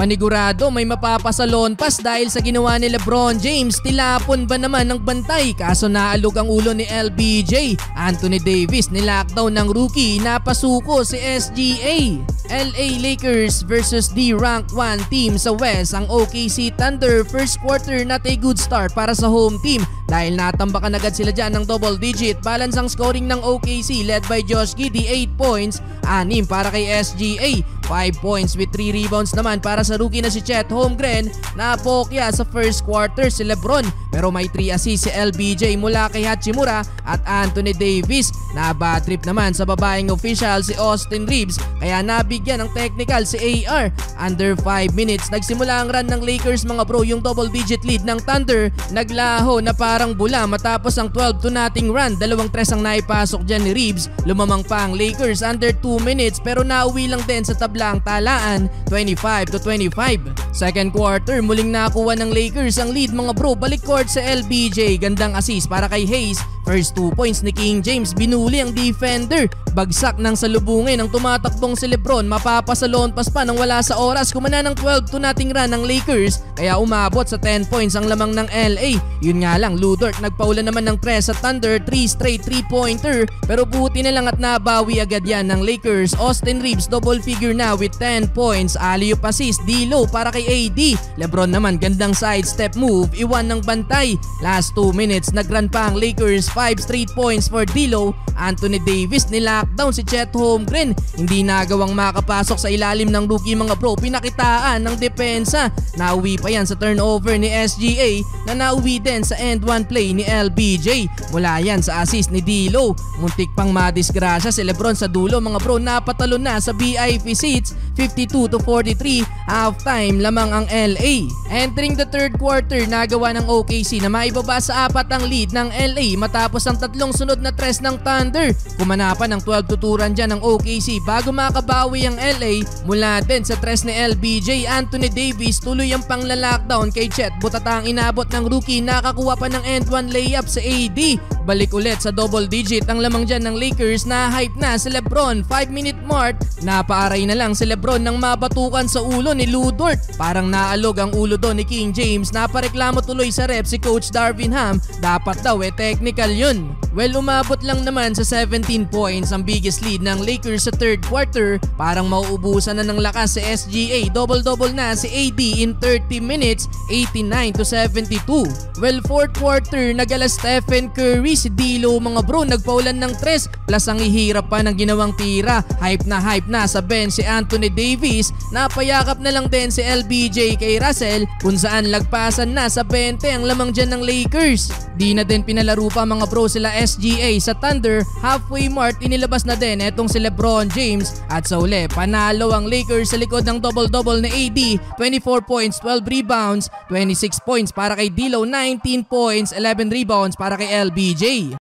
Panigurado may mapapasalon pas dahil sa ginawa ni LeBron James. Tilapon ba naman ng bantay kaso naalog ang ulo ni LBJ. Anthony Davis nilockdown ng rookie, napasuko si SGA. LA Lakers versus the ranked 1 team sa West. Ang OKC Thunder first quarter not a good start para sa home team dahil natambakan agad sila dyan ng double digit. Balance ang scoring ng OKC led by Josh Giddey 8 points, 6 para kay SGA, 5 points with 3 rebounds naman para sa rookie na si Chet Holmgren. Napokya sa first quarter si LeBron pero may 3 assists si LBJ mula kay Hachimura at Anthony Davis. Na bad trip naman sa babaeng official si Austin Reeves kaya nabigyan ng technical si AR. Under 5 minutes nagsimula ang run ng Lakers mga bro. Yung double digit lead ng Thunder naglaho na parang bula matapos ang 12-0 run. 2-3 ang naipasok dyan ni Reeves. Lumamang pa ang Lakers under 2 minutes pero nauwi lang din sa tabla ang talaan 25-25. Second quarter muling nakuha ng Lakers ang lead mga bro. Balik court sa LBJ, gandang assist para kay Hayes. First 2 points ni King James, binuli ang defender. Bagsak ng salubungin ang tumatakbong si LeBron. Mapapasalon pas pa nang wala sa oras. Kumana ng 12-0 run ng Lakers kaya umabot sa 10 points ang lamang ng LA. Yun nga lang, Lu Dort nagpaula naman ng 3 sa Thunder, 3 straight 3-pointer pero buti na lang at nabawi agad yan ng Lakers. Austin Reeves double figure na with 10 points, alley-oop assist, D-Lo para kay AD. LeBron naman gandang sidestep move, iwan ng bantay. Last 2 minutes nagrun pa ang Lakers, 5 straight points for D-Lo. Anthony Davis nilockdown si Chet Holmgren, hindi nagawang makapasok sa ilalim ng rookie mga bro. Pinakitaan ng depensa, nauwi pa yan sa turnover ni SGA na nauwi din sa end one play ni LBJ. Mula yan sa assist ni D-Lo. Muntik pang madisgrasya si LeBron sa dulo mga bro. Napatalo na sa VIP seats 52-43. Halftime lamang ang LA. Entering the third quarter nagawa ng OKC na maibaba sa 4 ang lead ng LA matapos ang 3 sunod na tres ng Thunder. Kumanapan ng 12-2 run dyan ng OKC bago makabawi ang LA mula din sa tres ni LBJ. Anthony Davis tuloy ang pangla-lockdown kay Chet. Butata ang inabot ng rookie, nakakuha pa ng end one layup sa AD. Balik ulit sa double digit ang lamang dyan ng Lakers. Na hype na si LeBron, 5-minute mark. Napaaray na lang si LeBron nang mabatukan sa ulo ni Lu Dort. Parang naalog ang ulo doon ni King James. Napareklamo tuloy sa ref si Coach Darvin Ham. Dapat daw technical yun. Well, umabot lang naman sa 17 points ang biggest lead ng Lakers sa third quarter. Parang mauubusan na ng lakas si SGA. Double-double na si AD in 30 minutes, 89-72. Well, fourth quarter nagala Stephen Curry, si D-Lo mga bro. Nagpaulan ng 3 plus ang ihirap pa ng ginawang tira. Hype na sa bench si Anthony Davis. Napayakap na lang din si LBJ kay Russell kung saan lagpasan na sa 20 ang lamang dyan ng Lakers. Di na din pinalaro pa mga bro sila SGA sa Thunder. Halfway mark inilabas na din etong si LeBron James at sa uli panalo ang Lakers sa likod ng double-double ni AD. 24 points, 12 rebounds, 26 points para kay D-Lo, 19 points, 11 rebounds para kay LBJ.